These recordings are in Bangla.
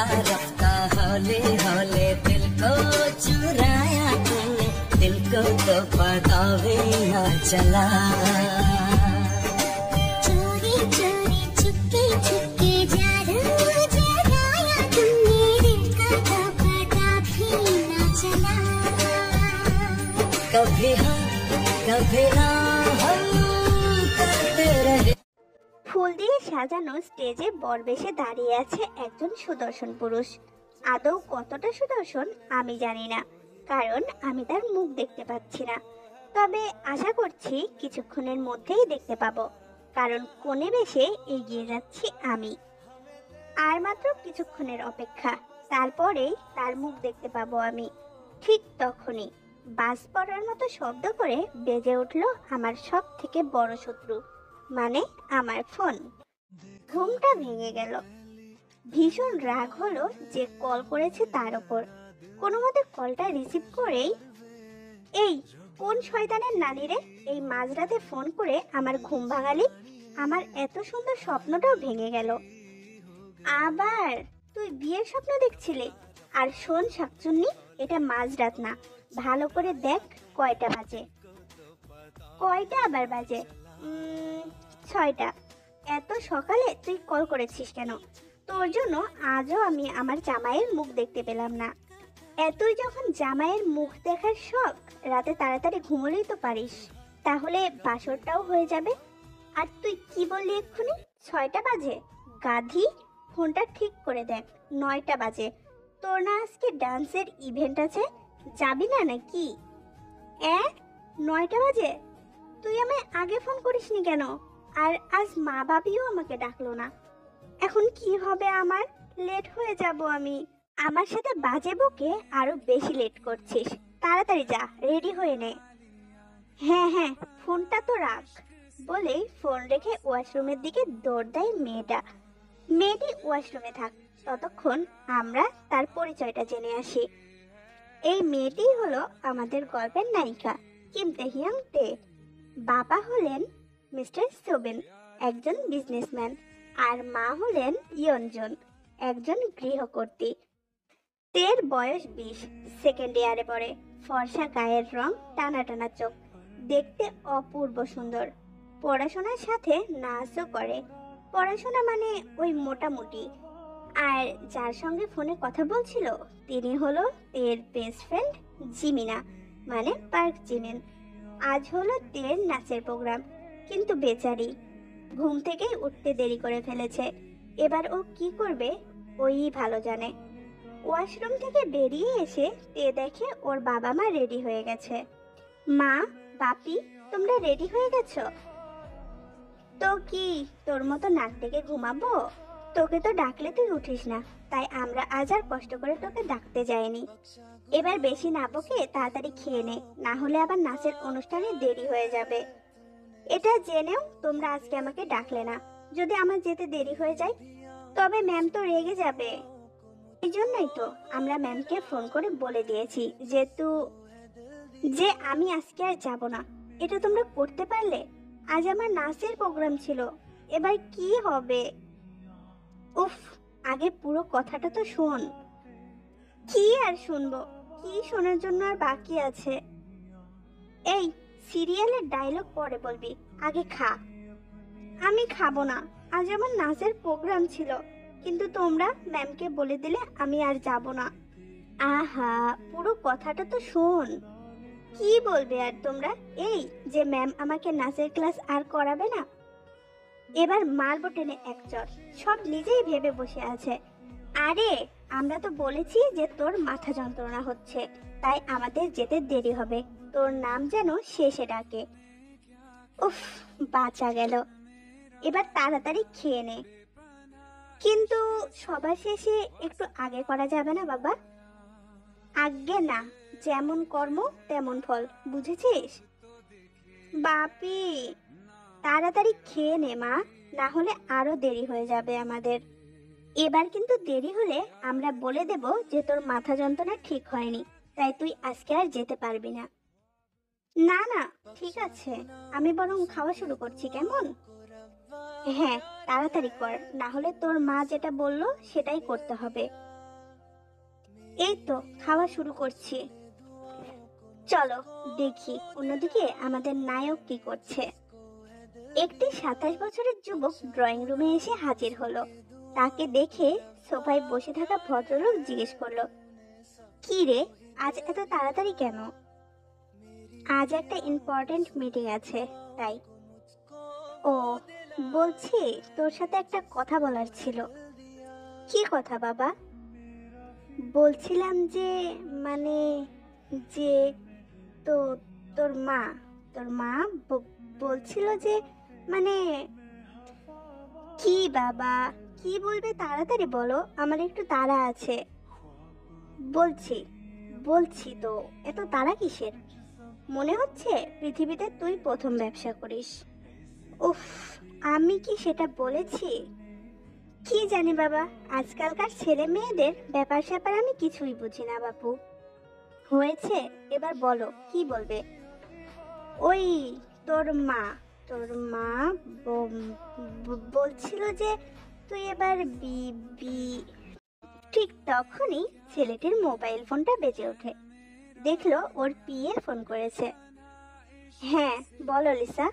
रफ्ता रफ्ता हौले हौले दिल को चुराया तूने, दिल को तो पता भी ना चला। चोरी चोरी चुपके चुपके जादू जगाया तुमने, दिल को तो पता भी ना चला। कभी हाँ कभी ना हम करते रहे। ফুল দিয়ে সাজানো স্টেজে বরবেশে দাঁড়িয়ে আছে একজন সুদর্শন পুরুষ। আদৌ কতটা সুদর্শন আমি জানি না, কারণ আমি তার মুখ দেখতে পাচ্ছি না। তবে আশা করছি কিছুক্ষণের মধ্যেই দেখতে পাবো, কারণ কোণে বেশে এগিয়ে যাচ্ছি আমি। আর মাত্র কিছুক্ষণের অপেক্ষা, তারপরেই তার মুখ দেখতে পাবো আমি। ঠিক তখনই বাজ পড়ার মতো শব্দ করে বেজে উঠল আমার সব থেকে বড় শত্রু, মানে আমার ফোন। ঘুমটা ভেঙে গেল। ভীষণ রাগ হলো যে কল করেছে তার ওপর। কোনো মতে কলটা রিসিভ করেই, এই কোন শয়তানের নানি রে, এই মাঝরাতে ফোন করে আমার ঘুম ভাঙালি, আমার এত সুন্দর স্বপ্নটাও ভেঙে গেল। আবার তুই বিয়ের স্বপ্ন দেখছিলি? আর শোন শাকচুন্নি, এটা মাঝরাত না, ভালো করে দেখ কয়টা বাজে। কয়টা আবার বাজে? 6টা। এত সকালে তুই কল করেছিস কেন? তোর জন্য আজও আমি আমার জামাইয়ের মুখ দেখতে পেলাম না। এতই যখন জামাইয়ের মুখ দেখার শখ, রাতে তাড়াতাড়ি ঘুমোলেই তো পারিস, তাহলে বাসরটাও হয়ে যাবে। আর তুই কি বললি এক্ষুনি? 6টা বাজে? গাধি, ফোনটা ঠিক করে দেখ, 9টা বাজে। তোর না আজকে ডান্সের ইভেন্ট আছে, যাবি না নাকি? 9টা বাজে? তুই আমায় আগে ফোন করিসনি কেন? আর আজ মা বাবিও আমাকে ডাকলো না। এখন কি হবে আমার? লেট হয়ে যাব আমি। আমার সাথে বাজে বকে আরো বেশি লেট করছিস। তাড়াতাড়ি যা, রেডি হয়ে নে। হ্যাঁ হ্যাঁ, ফোনটা তো রাখ বলেই ফোন রেখে ওয়াশরুমের দিকে দৌড় দেয় মেয়েটা। মেয়েটি ওয়াশরুমে থাক, ততক্ষণ আমরা তার পরিচয়টা জেনে আসি। এই মেয়েটি হলো আমাদের গল্পের নায়িকা কিম তাহিয়াং তে। বাবা হলেন মিস্টার সোবেন, একজন বিজনেসম্যান, আর মা হলেন ইয়নজন, একজন গৃহকর্ত্রী। তের বয়স 20, সেকেন্ড ইয়ারে পড়ে। ফর্সা গায়ের রং, টানা টানা চোখ, দেখতে অপূর্ব সুন্দর। পড়াশোনার সাথে নাচও করে। পড়াশোনা মানে ওই মোটামুটি। আর যার সঙ্গে ফোনে কথা বলছিল তিনি হলো তের বেস্ট ফ্রেন্ড জিমিনা, মানে পার্ক জিমিন। আজ হলো তের নাচের প্রোগ্রাম, কিন্তু বেচারি ঘুম থেকেই উঠতে দেরি করে ফেলেছে। এবার ও কি করবে ওই ভালো জানে। ওয়াশরুম থেকে বেরিয়ে এসে তে দেখে ওর বাবা মা রেডি হয়ে গেছে। মা, বাপি, তোমরা রেডি হয়ে গেছো? তো কি তোর মতো নাক ডেকে ঘুমাবো? তোকে তো ডাকলে তুই উঠিস না, তাই আমরা আজ আর কষ্ট করে তোকে ডাকতে যাইনি। এবার বেশি না বকে তাড়াতাড়ি খেয়ে নে, না হলে আবার নাচের অনুষ্ঠানে দেরি হয়ে যাবে। এটা জেনেও তোমরা আজকে আমাকে ডাকলে না। যদি আমার যেতে দেরি হয়ে যায় তবে ম্যাম তো রেগে যাবে। এই জন্যই তো আমরা ম্যামকে ফোন করে বলে দিয়েছি যে আমি আজকে আর যাব না। এটা তোমরা করতে পারলে? আজ আমার নাচের প্রোগ্রাম ছিল, এবার কি হবে? উফ, আগে পুরো কথাটা তো শোন। কি আর শুনবো? কি শোনার জন্য আর বাকি আছে? এই সিরিয়ালের ডায়লগ পরে বলবি, আগে খা। আমি খাবো না, আজ আমার নাচের প্রোগ্রাম ছিল, কিন্তু তোমরা ম্যামকে বলে দিলে আমি আর যাব না। আহা, পুরো কথাটা তো শোন। কি বলবে আর তোমরা? এই যে ম্যাম আমাকে নাচের ক্লাস আর করাবে না। এবার মারবো টেনে এক চড়, সব নিজেই ভেবে বসে আছে। আরে আমরা তো বলেছি যে তোর মাথা যন্ত্রণা হচ্ছে, তাই আমাদের যেতে দেরি হবে। তোর নাম যেন শেষে ডাকে। উফ, বাঁচা গেল। এবার তাড়াতাড়ি খেয়ে নে। কিন্তু সবার শেষে একটু আগে করা যাবে না বাবা? আজ্ঞে না, যেমন কর্ম তেমন ফল, বুঝেছিস? বাপি, তাড়াতাড়ি খেয়ে নে মা, না হলে আরো দেরি হয়ে যাবে আমাদের। এবার কিন্তু দেরি হলে আমরা বলে দেব যে তোর মাথা যন্ত্রণা ঠিক হয়নি, তাই তুই আজকে আর যেতে পারবি না। না না, ঠিক আছে, আমি বরং খাওয়া শুরু করছি, কেমন? হ্যাঁ, তাড়াতাড়ি কর, না হলে তোর মা যেটা বললো সেটাই করতে হবে। এই তো খাওয়া শুরু করছি। চলো দেখি অন্যদিকে আমাদের নায়ক কি করছে। একটি 27 বছরের যুবক ড্রয়িং রুমে এসে হাজির হলো। তাকে দেখে সোফায় বসে থাকা ভদ্রলোক জিজ্ঞেস করলো, কি রে, আজ এত তাড়াতাড়ি কেন? আজ একটা ইম্পর্ট্যান্ট মিটিং আছে, তাই। ও, বলছি তোর সাথে একটা কথা বলার ছিল। কি কথা বাবা? বলছিলাম যে, মানে, যে তো তোর মা বলছিল যে, মানে, কি বাবা, কি বলবে তাড়াতাড়ি বলো, আমার একটু তাড়া আছে। বলছি বলছি তো, এত তাড়া কিসের? মনে হচ্ছে পৃথিবীতে তুই প্রথম ব্যবসা করিস। উফ, আমি কি সেটা বলেছি? কি জানি বাবা, আজকালকার ছেলে মেয়েদের ব্যাপার স্যাপার আমি কিছুই বুঝি না বাপু। হয়েছে, এবার বলো কি বলবে। ওই তোর মা বলছিল যে তুই এবার বি। ঠিক তখনই ছেলেটির মোবাইল ফোনটা বেজে ওঠে। দেখলো ওর পিএ ফোন করেছে। হ্যাঁ বলো লিসা।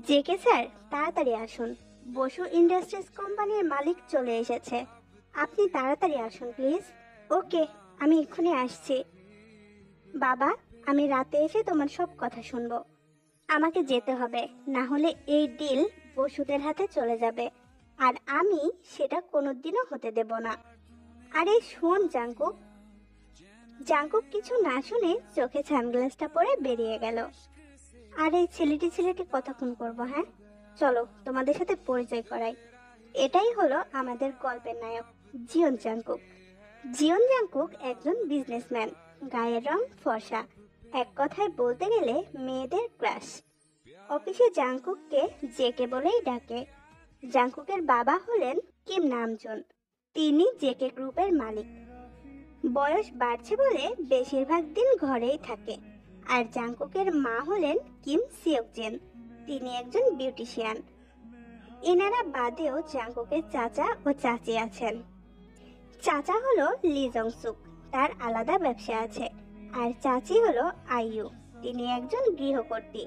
জেকে স্যার, তাড়াতাড়ি আসুন, বসু ইন্ডাস্ট্রিজ কোম্পানির মালিক চলে এসেছে, আপনি তাড়াতাড়ি আসুন প্লিজ। ওকে, আমি এক্ষুনি আসছি। বাবা, আমি রাতে এসে তোমার সব কথা শুনবো। আমাকে যেতে হবে, না হলে এই ডিল বসুদের হাতে চলে যাবে, আর আমি সেটা কোনোদিনও হতে দেব না। আরে শোন জাঙ্কুক। জাঙ্কুক কিছু না শুনে চোখে সানগ্লাসটা পরে বেরিয়ে গেল। আরে ছেলেটি কতক্ষণ করবো, হ্যাঁ? চলো তোমাদের সাথে পরিচয় করাই। এটাই হলো আমাদের গল্পের নায়ক, জিয়ন জাঙ্কুক। জিয়ন জাঙ্কুক একজন বিজনেসম্যান, গায়ের রং ফর্সা, এক কথায় বলতে গেলে মেয়েদের ক্রাশ। অফিসে জাঙ্কুককে জেকে বলেই ডাকে। জাঙ্কুকের বাবা হলেন কিম নামজুন, তিনি জেকে গ্রুপের মালিক। বয়স বাড়ছে বলে বেশিরভাগ দিন ঘরেই থাকে। আর জাঙ্কুকের মা হলেন কিম সিওকজেন, তিনি একজন বিউটিশিয়ান। এনারা বাদেও জাঙ্কুকের চাচা ও চাচি আছেন। চাচা হলো লি জংসুক, তার আলাদা ব্যবসা আছে। আর চাচি হলো আইয়ু, তিনি একজন গৃহকর্ত্রী।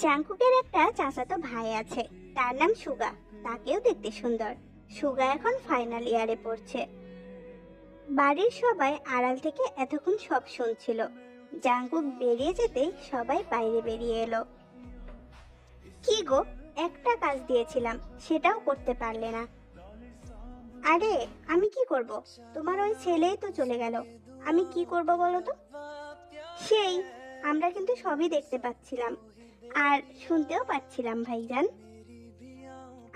জাঙ্কুকের একটা চাচাতো ভাই আছে, তার নাম সুগা, তাকেও দেখতে সুন্দর। সুগা এখন ফাইনাল ইয়ারে পড়ছে। বাড়ির সবাই আড়াল থেকে এতক্ষণ সব শুনছিল। জাঙ্কুক বেরিয়ে যেতেই সবাই বাইরে বেরিয়ে এলো। কি গো, একটা কাজ দিয়েছিলাম, সেটাও করতে পারলে না। আরে আমি কি করব, তোমার ওই ছেলেই তো চলে গেল, আমি কি করব বলো তো? সেই, আমরা কিন্তু সবই দেখতে পাচ্ছিলাম আর শুনতেও পাচ্ছিলাম ভাইজান।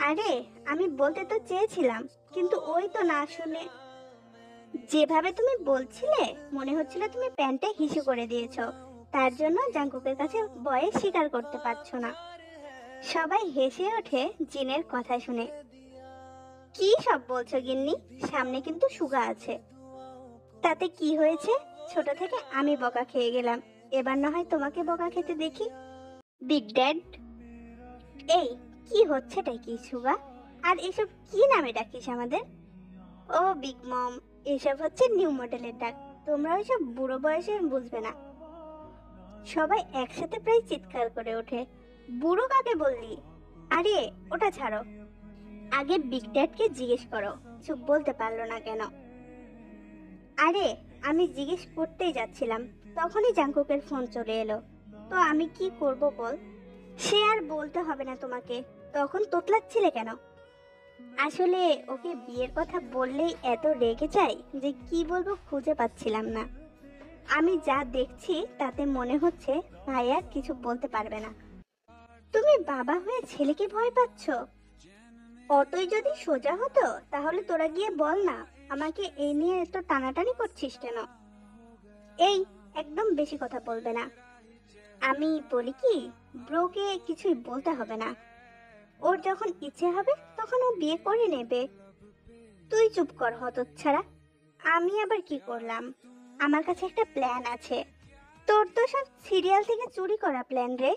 আরে আমি বলতে তো চেয়েছিলাম, কিন্তু ওই তো না শুনে। যেভাবে তুমি বলছিলে মনে হচ্ছিল তুমি প্যান্টে হিসু করে দিয়েছো, তার জন্য জাঙ্কুকের কাছে ভয়ে স্বীকার করতে পারছো না। সবাই হেসে ওঠে জিনের কথা শুনে। কি সব বলছো গিন্নি, সামনে কিন্তু সুগা আছে। তাতে কি হয়েছে, ছোট থেকে আমি বকা খেয়ে গেলাম, এবার না হয় তোমাকে বকা খেতে দেখি। Big dad. এই কি হচ্ছেটাই কি সুগা, আর এসব কি নামে ডাকিস আমাদের? ও বিগ মম, এসব হচ্ছে নিউ মডেলের ডাক, তোমরা ওইসব বুড়ো বয়সে বুঝবে না। সবাই একসাথে প্রায় চিৎকার করে ওঠে। বুড়ো কাকে বললি? আরে ওটা ছাড়ো, আগে বিগ ড্যাডকে জিজ্ঞেস করো চুপ বলতে পারলো না কেন। আরে আমি জিজ্ঞেস করতেই যাচ্ছিলাম, তখনই জাঙ্কুকের ফোন চলে এলো। তো আমি কি করব বল? সে আর বলতে হবে না তোমাকে, তখন তোতলাচ্ছিলে কেন? আসলে ওকে বিয়ের কথা বললেই এত রেগে যায় যে কি বলবো খুঁজে পাচ্ছিলাম না। আমি যা দেখছি তাতে মনে হচ্ছে ভাই আর কিছু বলতে পারবে না। তুমি বাবা হয়ে ছেলেকে ভয় পাচ্ছ? অতই যদি সোজা হতো তাহলে তোরা গিয়ে বল না, আমাকে এই নিয়ে এত টানাটানি করছিস কেন? এই একদম বেশি কথা বলবে না। আমি বলি কি, ব্রোকে কিছুই বলতে হবে না, ওর যখন ইচ্ছে হবে তখন ও বিয়ে করে নেবে। তুই চুপ কর হতচ্ছাড়া। আমি আবার কি করলাম? আমার কাছে একটা প্ল্যান আছে। তোর তো সব সিরিয়াল থেকে চুরি করা প্ল্যান রে।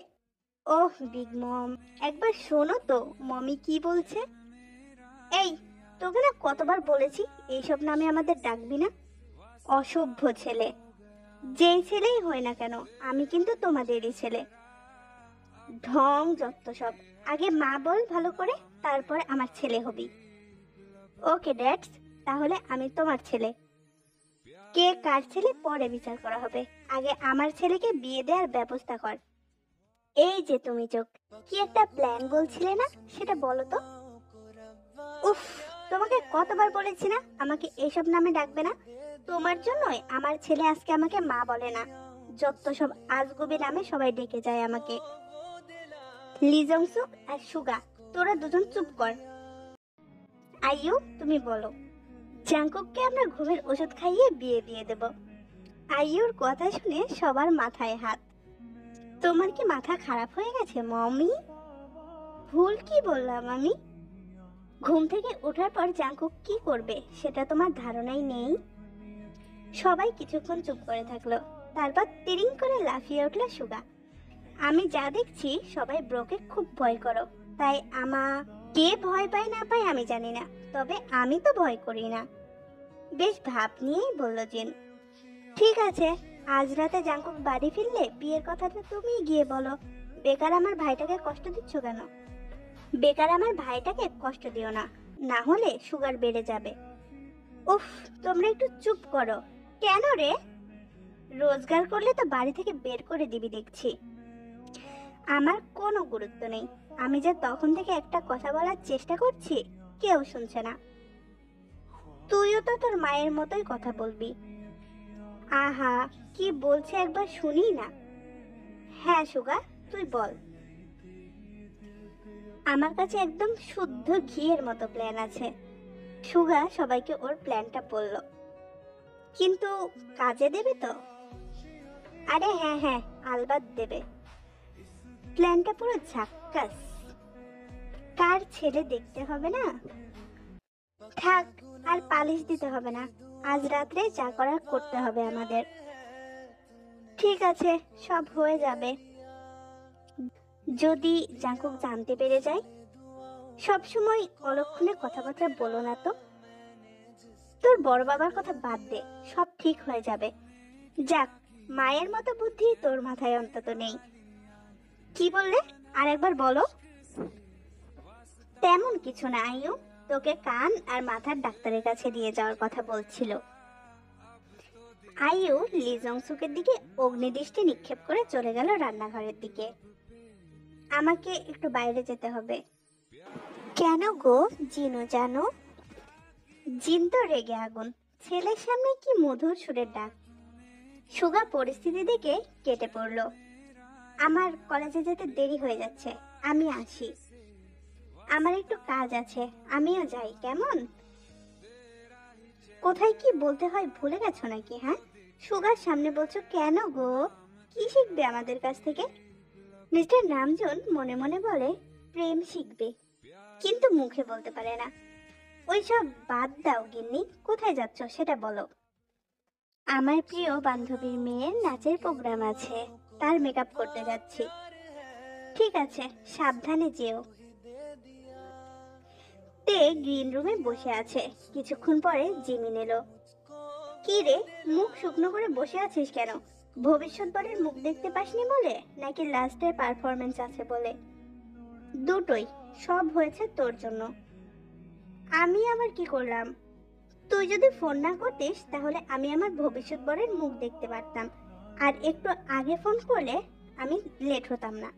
ওহ বিগ মম, একবার শোনো তো মমি কি বলছে। এই তোকে না কতবার বলেছি এইসব নামে আমাদের ডাকবি না। অসভ্য ছেলে। যেই ছেলেই হয় না কেন, আমি কিন্তু তোমাদেরই ছেলে। ঢং যত সব। আগে মা বল ভালো করে, তারপরে আমার ছেলে হবি। ওকে ড্যাডস, তাহলে আমি তোমার ছেলে। কে কার ছেলে পরে বিচার করা হবে, আগে আমার ছেলেকে বিয়ে দেওয়ার ব্যবস্থা কর। এই যে তুমি চোখ, কি একটা প্ল্যান বলছিলে না, সেটা বলো তো। উফ, তোমাকে কতবার বলেছি না আমাকে এসব নামে ডাকবে না। তোমার জন্যই আমার ছেলে আজকে আমাকে মা বলে না, যত সব আজগুবি নামে সবাই ডেকে যায় আমাকে। লিজংসুক আর সুগা, তোরা দুজন চুপ কর। আইয়ু, তুমি বলো। জাংকুককে আমরা ঘুমের ওষুধ খাইয়ে বিয়ে দিয়ে দেব। আইয়ুর কথা শুনে সবার মাথায় হাত। তোমার কি মাথা খারাপ হয়ে গেছে মমি? ভুল কি বললাম আমি? ঘুম থেকে ওঠার পর জাংকুক কি করবে সেটা তোমার ধারণাই নেই। সবাই কিছুক্ষণ চুপ করে থাকলো, তারপর তিরিং করে লাফিয়ে উঠলো সুগা। আমি যা দেখছি সবাই ব্রোকে খুব ভয় করো, তাই কে ভয় পায় না পায় আমি জানি না, তবে আমি তো ভয় করি না। বেশ ভাব নিয়েই বলল জিন। ঠিক আছে, আজ রাতে জাংকুক বাড়ি ফিরলে বিয়ের কথাটা তুমি গিয়ে বলো। বেকার আমার ভাইটাকে কষ্ট দিচ্ছ কেন? বেকার আমার ভাইটাকে কষ্ট দিও না, না হলে সুগার বেড়ে যাবে। উফ, তোমরা একটু চুপ করো। কেন রে? রোজগার করলে তো বাড়ি থেকে বের করে দিবি দেখছি। আমার কোনো গুরুত্ব নেই, আমি যে তখন থেকে একটা কথা বলার চেষ্টা করছি, কেউ শুনছে না। তুইও তো তোর মায়ের মতোই কথা বলবি। আহা, কি বলছে একবার শুনি না। হ্যাঁ সুগা, তুই বল। আমার কাছে একদম শুদ্ধ ঘিয়ের মতো প্ল্যান আছে। সুগা সবাইকে ওর প্ল্যানটা বলল। কিন্তু কাজে দেবে তো? আরে হ্যাঁ হ্যাঁ, আলবাত দেবে। প্ল্যানটা পুরো ঝাক্কাস। কার ছেলে দেখতে হবে না? থাক, আর পালিশ দিতে হবে না। আজ রাত্রে যা করার করতে হবে আমাদের। ঠিক আছে, সব হয়ে যাবে। যদি জাংকুক জানতে পেরে যায়? সবসময় অলক্ষণে কথাবার্তা বলো না তো। তোর বড় বাবার কথা বাদ দে, সব ঠিক হয়ে যাবে। যাক, মায়ের মতো বুদ্ধি তোর মাথায় অন্তত নেই। কি বললে? আর একবার বলো। তেমন কিছু না আইয়ু, তোকে কান আর মাথার ডাক্তারের কাছে নিয়ে যাওয়ার কথা বলছিল। আইয়ু লিজংসুকের দিকে অগ্নিদৃষ্টি নিক্ষেপ করে চলে গেল রান্নাঘরের দিকে। আমাকে একটু বাইরে যেতে হবে। কেন গো জিনু জানো? জিন তো রেগে আগুন, ছেলের সামনে কি মধুর সুরের ডাক। সুগা পরিস্থিতি দেখে কেটে পড়লো। আমার কলেজে যেতে দেরি হয়ে যাচ্ছে, আমি আসি। আমার একটু কাজ আছে, আমিও যাই কেমন? কোথায় কি বলতে হয় ভুলে গেছো নাকি? হ্যাঁ, সুগার সামনে বলছো কেন গো? কি শিখবে আমাদের কাছ থেকে? মিস্টার নামজুন মনে মনে বলে প্রেম শিখবে, কিন্তু মুখে বলতে পারে না। ওইসব বাদ দাও গিন্নি, কোথায় যাচ্ছ সেটা বলো। আমার প্রিয় বান্ধবীর মেয়ের নাচের প্রোগ্রাম আছে, তার মেকআপ করতে যাচ্ছি। ঠিক আছে, সাবধানে যেও। তে গ্রিন রুমে বসে আছে। কিছুক্ষণ পরে জিমিন এলো। কি রে, মুখ শুকনো করে বসে আছিস কেন? ভবিষ্যৎ বরের মুখ দেখতে পাসনি বলে, নাকি লাস্টের পারফরমেন্স আছে বলে? দুটোই। সব হয়েছে তোর জন্য। আমি আবার কি করলাম? তুই যদি ফোন না করতিস তাহলে আমি আমার ভবিষ্যৎ বরের মুখ দেখতে পারতাম, আর একটু আগে ফোন করলে আমি লেট হতাম না।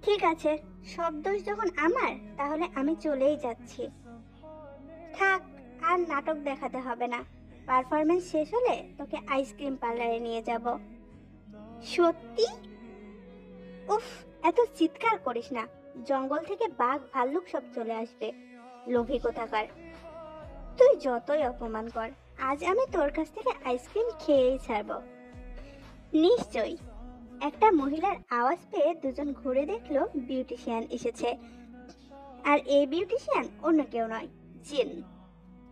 ঠিক আছে, সব দোষ যখন আমার, তাহলে আমি চলেই যাচ্ছি। থাক, আর নাটক দেখাতে হবে না। পারফরমেন্স শেষ হলে তোকে আইসক্রিম পার্লারে নিয়ে যাব। সত্যি? উফ, এত চিৎকার করিস না, জঙ্গল থেকে বাঘ ভাল্লুক সব চলে আসবে। লোভী কোথাকার। তুই যতই অপমান কর, আজ আমি তোর কাছ থেকে আইসক্রিম খেয়েই ছাড়ব। নিশ্চয়ই। একটা মহিলার আওয়াজ পেয়ে দুজন ঘুরে দেখলো বিউটিশিয়ান এসেছে। আর এই বিউটিশিয়ান অন্য কেউ নয়, জিন।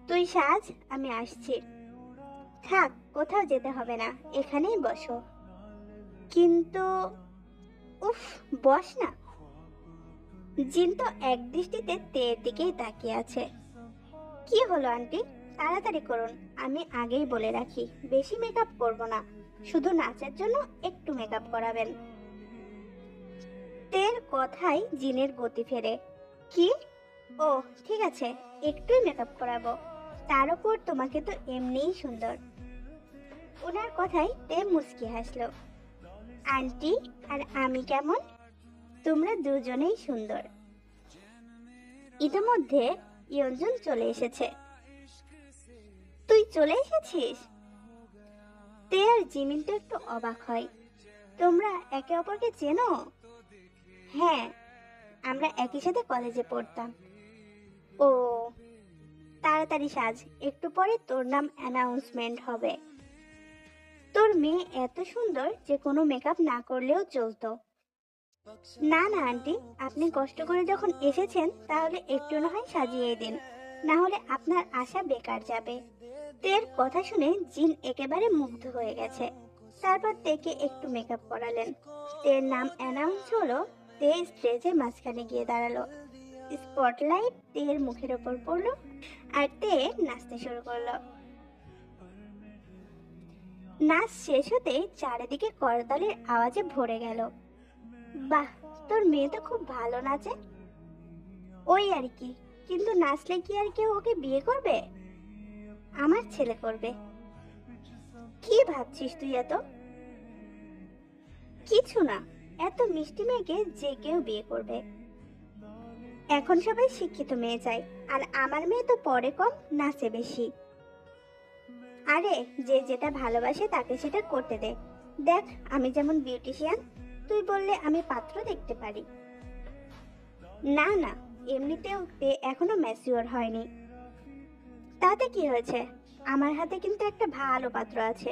তুই সাজ, আমি আসছি। থাক, কোথাও যেতে হবে না, এখানেই বসো। কিন্তু উফ, বস না। জিন তো এক দৃষ্টিতে তের দিকেই তাকিয়ে আছে। কি হলো আন্টি, তাড়াতাড়ি করুন, আমি আগেই বলে রাখি বেশি মেকআপ করব না, শুধু নাচের জন্য একটু মেকআপ করাবেন। তের কথায় জিনের গতি ফেরে। কি? ও ঠিক আছে, একটুই মেকআপ করাবো, তার উপর তোমাকে তো এমনিই সুন্দর। ওনার কথায় তে মুচকি হাসলো। আন্টি আর আমি কেমন? তোমরা দুজনেই সুন্দর। ইতিমধ্যে ইয়ঞ্জন চলে এসেছে। তুই চলে এসেছিস? তে আর জিমিন তো একটু অবাক হয়। তোমরা একে অপরকে চেনো? হ্যাঁ, আমরা একই সাথে কলেজে পড়তাম। ও, তাড়াতাড়ি সাজ, একটু পরে তোর নাম অ্যানাউন্সমেন্ট হবে। তোর মেয়ে এত সুন্দর যে কোনো মেকআপ না করলেও চলতো। না না আন্টি, আপনি কষ্ট করে যখন এসেছেন তাহলে একটু না হয় সাজিয়ে দিন, না হলে আপনার আশা বেকার যাবে। তের কথা শুনে জিন একেবারে মুগ্ধ হয়ে গেছে। তারপর তেকে একটু মেকআপ করালেন। তের নাম অ্যানাউন্স হলো। তে স্টেজের মাঝখানে গিয়ে দাঁড়ালো। স্পটলাইট তের মুখের ওপর পড়লো আর তে নাচতে শুরু করলো। নাচ শেষ হতে চারিদিকে করতালির আওয়াজে ভরে গেল। বাহ, তোর মেয়ে তো খুব ভালো নাচে। ওই আর কি, কিন্তু নাচলে কি আর কেউ ওকে বিয়ে করবে? আমার ছেলে করবে। কি ভাবছিস তুই এত? কিছু না, এত মিষ্টি মেয়েকে যে কেউ বিয়ে করবে। এখন সবাই শিক্ষিত মেয়ে চাই, আর আমার মেয়ে তো পড়ে কম, নাচে বেশি। আরে যে যেটা ভালোবাসে তাকে সেটা করতে দে। দেখ আমি যেমন বিউটিশিয়ান, তুই বললে আমি পাত্র দেখতে পারি। না না, এমনিতেও তে এখনো ম্যাচিওর হয়নি। তাতে কি হয়েছে, আমার হাতে কিন্তু একটা ভালো পাত্র আছে।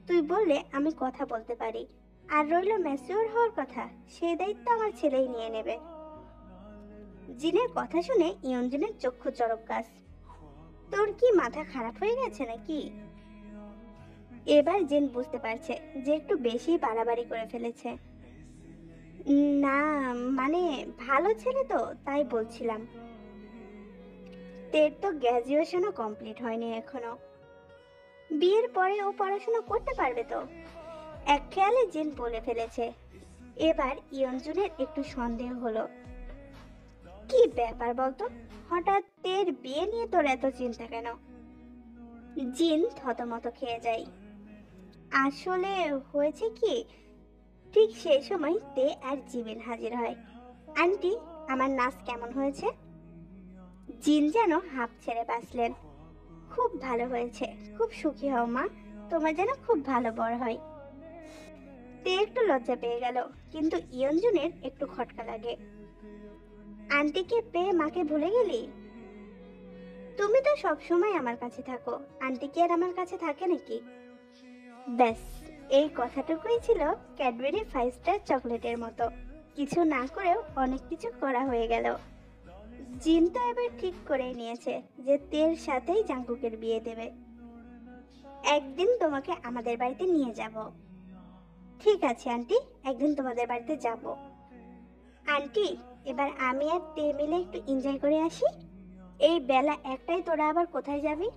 তুই বললে আমি কথা বলতে পারি। আর রইল ম্যাচিওর হওয়ার কথা, সেই দায়িত্ব আমার ছেলেই নিয়ে নেবে। জিনের কথা শুনে ইয়ঞ্জনের চক্ষু চড়ক গাছ। তোর কি মাথা খারাপ হয়ে গেছে নাকি? এবার জিন বুঝতে পারছে যে একটু বেশি বাড়াবাড়ি করে ফেলেছে। না মানে, ভালো ছেলে তো তাই বলছিলাম। তের তো গ্র্যাজুয়েশনও কমপ্লিট হয়নি এখনো। বিয়ের পরে ও পড়াশোনা করতে পারবে তো? এক খেয়ালে জিন বলে ফেলেছে। এবার ইয়ঞ্জনের একটু সন্দেহ হলো। কি ব্যাপার বলতো, হঠাৎ তের বিয়ে নিয়ে তোর এত চিন্তা কেন? জিন থতমত খেয়ে যায়। আসলে হয়েছে কি, ঠিক সেই সময় তে আর জিমিন হাজির হয়। আন্টি, আমার নাচ কেমন হয়েছে? জিন যেন হাঁপ ছেড়ে বাঁচলেন। খুব ভালো হয়েছে, খুব সুখী হও মা, তোমার যেন খুব ভালো বর হয়। তে একটু লজ্জা পেয়ে গেল, কিন্তু ইয়ঞ্জনের একটু খটকা লাগে। আন্টিকে পেয়ে মাকে ভুলে গেলি? তুমি তো সব সময় আমার কাছে থাকো, আন্টি কি আর আমার কাছে থাকে নাকি? ব্যাস, এই কথাটুকুই ছিল ক্যাডবেরি 5 স্টার চকলেটের মতো। কিছু না করেও অনেক কিছু করা হয়ে গেল। জিন তো এবার ঠিক করে নিয়েছে যে তের সাথেই জাঙ্কুকের বিয়ে দেবে। একদিন তোমাকে আমাদের বাড়িতে নিয়ে যাব। ঠিক আছে আন্টি, একদিন তোমাদের বাড়িতে যাব। আন্টি, এবার আমি আর তে মিলে একটু এনজয় করে আসি। এই বেলা একটাই, তোরা আবার কোথায় যাবি?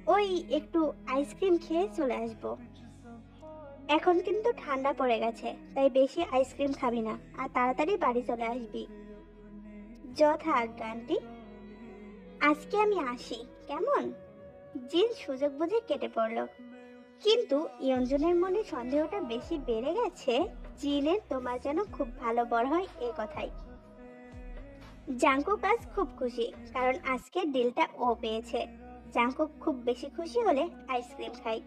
ওই একটু আইসক্রিম খেয়ে চলে আসবো। এখন কিন্তু ঠান্ডা পড়ে গেছে, তাই বেশি আইসক্রিম খাবি না, আর তাড়াতাড়ি বাড়ি চলে আসবি। যথা আজ্ঞা আন্টি। আজকে আমি আসি, কেমন? জিন সুযোগ বুঝে কেটে পড়ল। কিন্তু ইয়ঞ্জনের মনে সন্দেহটা বেশি বেড়ে গেছে। জিনের তোমার যেন খুব ভালো বর হয় এ কথাই। জাঙ্কুক আজ খুব খুশি, কারণ আজকে ডিলটা ও পেয়েছে। জাঙ্কুক খুব বেশি খুশি হলে আইসক্রিম খাই,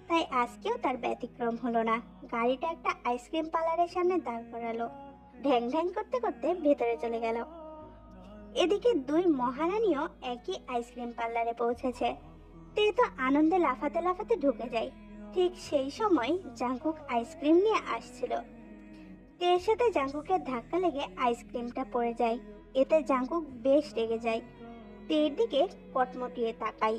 তাই আজকেও তার ব্যতিক্রম হলো না। গাড়িটা একটা আইসক্রিম পার্লারের সামনে দাঁড় করালো। ঢ্যাং ঢ্যাং করতে করতে ভেতরে চলে গেল। এদিকে দুই মহারানীও একই আইসক্রিম পার্লারে পৌঁছেছে। তে তো আনন্দে লাফাতে লাফাতে ঢুকে যায়। ঠিক সেই সময় জাঙ্কুক আইসক্রিম নিয়ে আসছিল। তের সাথে জাঙ্কুকের ধাক্কা লেগে আইসক্রিমটা পড়ে যায়। এতে জাঙ্কুক বেশ রেগে যায়। তের দিকে কটমটিয়ে তাকাই।